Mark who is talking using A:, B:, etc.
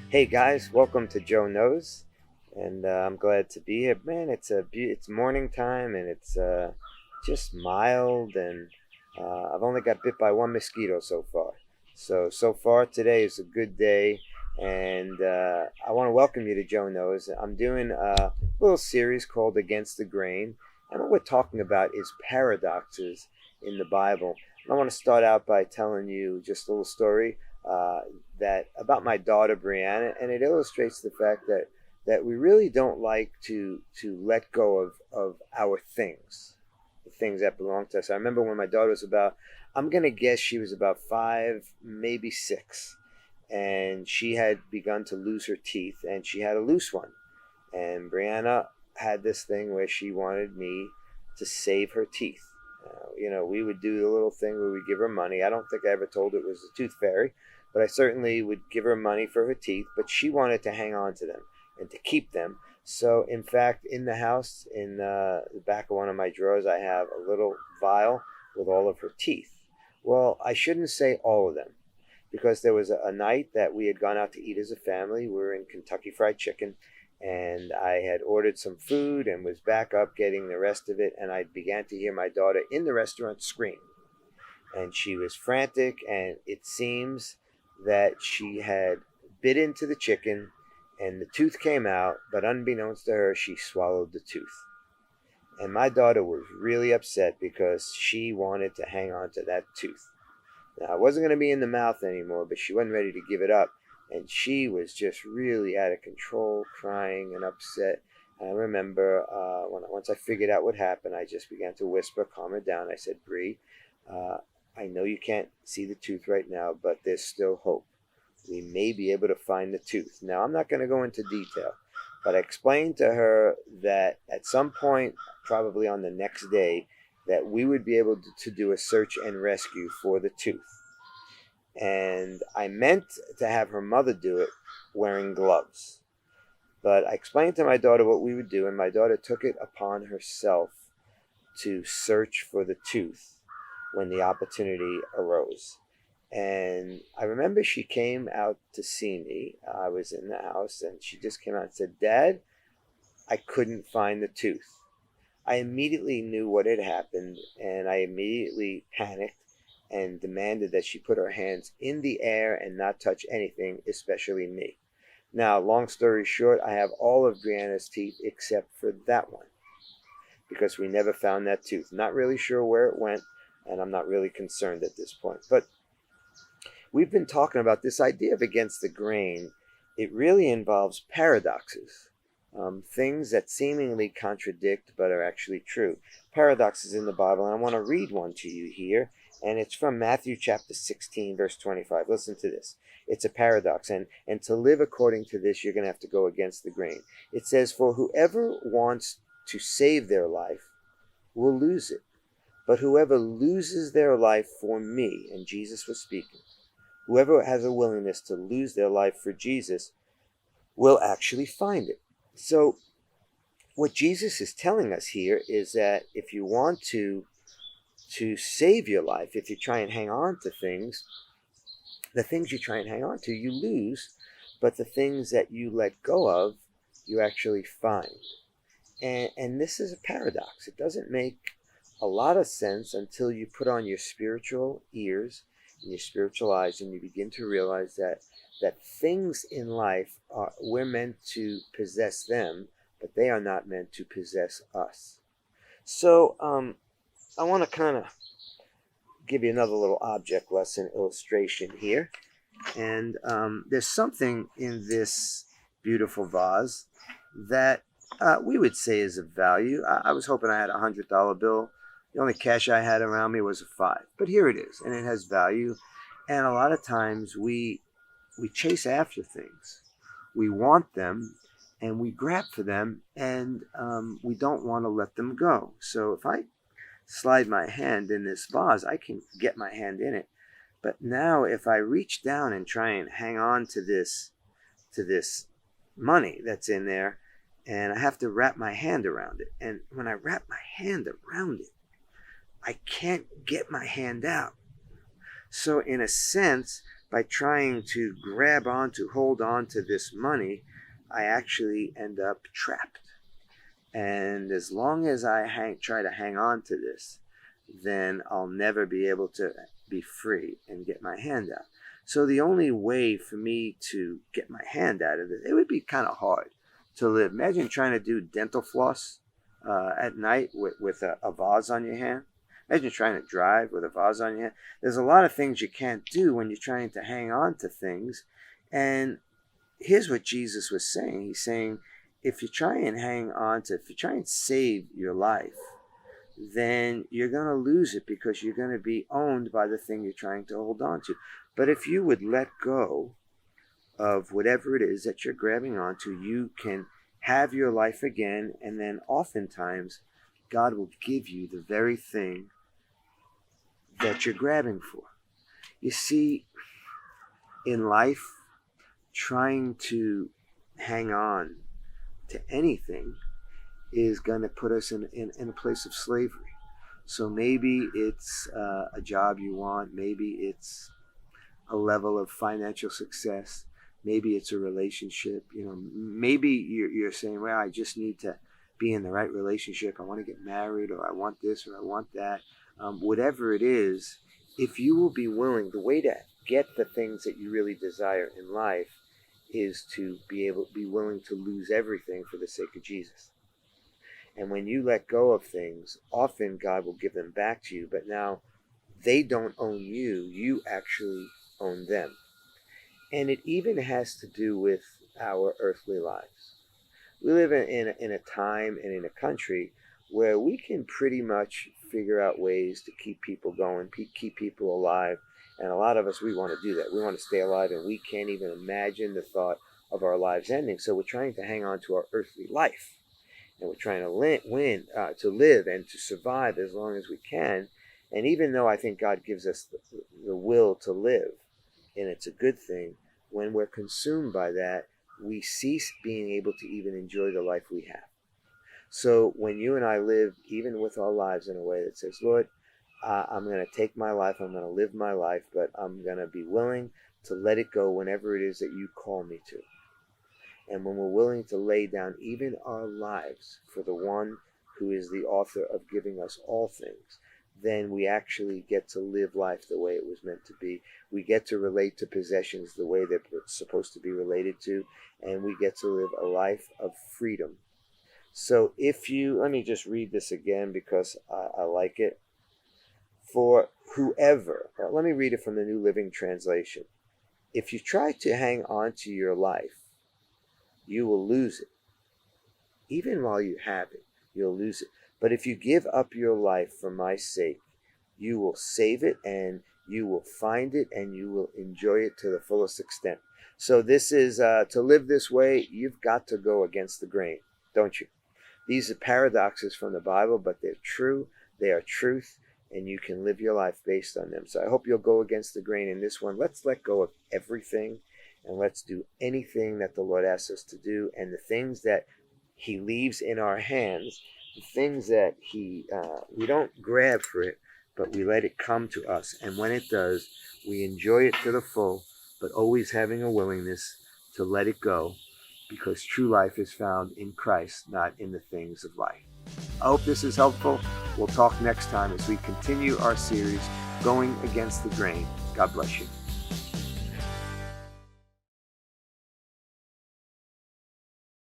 A: Hey guys, welcome to Joe Knows, and I'm glad to be here. Man, it's morning time and it's just mild, and I've only got bit by one mosquito so far. So far today is a good day, and I want to welcome you to Joe Knows. I'm doing a little series called Against the Grain, and what we're talking about is paradoxes in the Bible. And I want to start out by telling you just a little story. Uh, that about my daughter Brianna, and it illustrates the fact that we really don't like to let go of our things, the things that belong to us. I remember when my daughter was about, I'm gonna guess she was about 5, maybe 6, and she had begun to lose her teeth, and she had a loose one. And Brianna had this thing where she wanted me to save her teeth. We would do the little thing where we give her money. I don't think I ever told her it was a tooth fairy, but I certainly would give her money for her teeth. But she wanted to hang on to them and to keep them. So, in fact, in the house, in the back of one of my drawers, I have a little vial with all of her teeth. Well, I shouldn't say all of them because there was a night that we had gone out to eat as a family. We were in Kentucky Fried Chicken, and I had ordered some food and was back up getting the rest of it, and I began to hear my daughter in the restaurant scream. And she was frantic, and it seems that she had bit into the chicken and the tooth came out, but unbeknownst to her, she swallowed the tooth. And my daughter was really upset because she wanted to hang on to that tooth. Now, it wasn't going to be in the mouth anymore, but she wasn't ready to give it up. And she was just really out of control, crying and upset. And I remember once I figured out what happened, I just began to whisper, calm her down. I said, Bree, uh, I know you can't see the tooth right now, but there's still hope. We may be able to find the tooth. Now, I'm not going to go into detail, but I explained to her that at some point, probably on the next day, that we would be able to do a search and rescue for the tooth. And I meant to have her mother do it wearing gloves. But I explained to my daughter what we would do, and my daughter took it upon herself to search for the tooth when the opportunity arose. And I remember she came out to see me. I was in the house, and she just came out and said, Dad, I couldn't find the tooth. I immediately knew what had happened, and I immediately panicked and demanded that she put her hands in the air and not touch anything, especially me. Now, long story short, I have all of Brianna's teeth except for that one because we never found that tooth. Not really sure where it went, and I'm not really concerned at this point. But we've been talking about this idea of against the grain. It really involves paradoxes, things that seemingly contradict but are actually true. Paradoxes in the Bible, and I want to read one to you here, and it's from Matthew chapter 16, verse 25. Listen to this. It's a paradox, and to live according to this, you're going to have to go against the grain. It says, For whoever wants to save their life will lose it, but whoever loses their life for me, and Jesus was speaking, whoever has a willingness to lose their life for Jesus will actually find it. So, what Jesus is telling us here is that if you want to save your life, if you try and hang on to things, the things you try and hang on to, you lose, but the things that you let go of, you actually find. And this is a paradox. It doesn't make a lot of sense until you put on your spiritual ears and your spiritual eyes, and you begin to realize that things in life we're meant to possess them, but they are not meant to possess us. So I want to kind of give you another little object lesson illustration here. And there's something in this beautiful vase that we would say is of value. I was hoping I had a $100 bill. The only cash I had around me was a 5. But here it is, and it has value. And a lot of times we chase after things. We want them, and we grab for them, and we don't want to let them go. So if I slide my hand in this vase, I can get my hand in it. But now if I reach down and try and hang on to this money that's in there, and I have to wrap my hand around it. And when I wrap my hand around it, I can't get my hand out. So in a sense, by trying to hold on to this money, I actually end up trapped. And as long as I try to hang on to this, then I'll never be able to be free and get my hand out. So the only way for me to get my hand out of it would be kind of hard to live. Imagine trying to do dental floss at night with a vase on your hand. Imagine trying to drive with a vase on your hand. There's a lot of things you can't do when you're trying to hang on to things. And here's what Jesus was saying. He's saying, if you try and save your life, then you're going to lose it because you're going to be owned by the thing you're trying to hold on to. But if you would let go of whatever it is that you're grabbing onto, you can have your life again, and then oftentimes God will give you the very thing that you're grabbing for. You see, in life, trying to hang on to anything is going to put us in a place of slavery. So maybe it's a job you want, maybe it's a level of financial success, maybe it's a relationship. Maybe you're saying, well, I just need to be in the right relationship. I want to get married, or I want this, or I want that. Whatever it is, if you will be willing, the way to get the things that you really desire in life is to be willing to lose everything for the sake of Jesus. And when you let go of things, often God will give them back to you, but now they don't own you, you actually own them. And it even has to do with our earthly lives. We live in a time and in a country where we can pretty much figure out ways to keep people going, keep people alive. And a lot of us, we want to do that. We want to stay alive, and we can't even imagine the thought of our lives ending. So we're trying to hang on to our earthly life. And we're trying to live and to survive as long as we can. And even though I think God gives us the will to live, and it's a good thing, when we're consumed by that, we cease being able to even enjoy the life we have. So when you and I live, even with our lives, in a way that says, Lord, I'm going to take my life, I'm going to live my life, but I'm going to be willing to let it go whenever it is that you call me to. And when we're willing to lay down even our lives for the one who is the author of giving us all things, then we actually get to live life the way it was meant to be. We get to relate to possessions the way they're supposed to be related to, and we get to live a life of freedom. So let me just read this again because I like it. For whoever, let me read it from the New Living Translation. If you try to hang on to your life, you will lose it. Even while you have it, you'll lose it. But if you give up your life for my sake, you will save it, and you will find it, and you will enjoy it to the fullest extent. So this is, to live this way, you've got to go against the grain, don't you? These are paradoxes from the Bible, but they're true. They are truth, and you can live your life based on them. So I hope you'll go against the grain in this one. Let's let go of everything, and let's do anything that the Lord asks us to do, and the things that he leaves in our hands, the things that we don't grab for it, but we let it come to us. And when it does, we enjoy it to the full, but always having a willingness to let it go, because true life is found in Christ, not in the things of life. I hope this is helpful. We'll talk next time as we continue our series, Going Against the Grain. God bless you.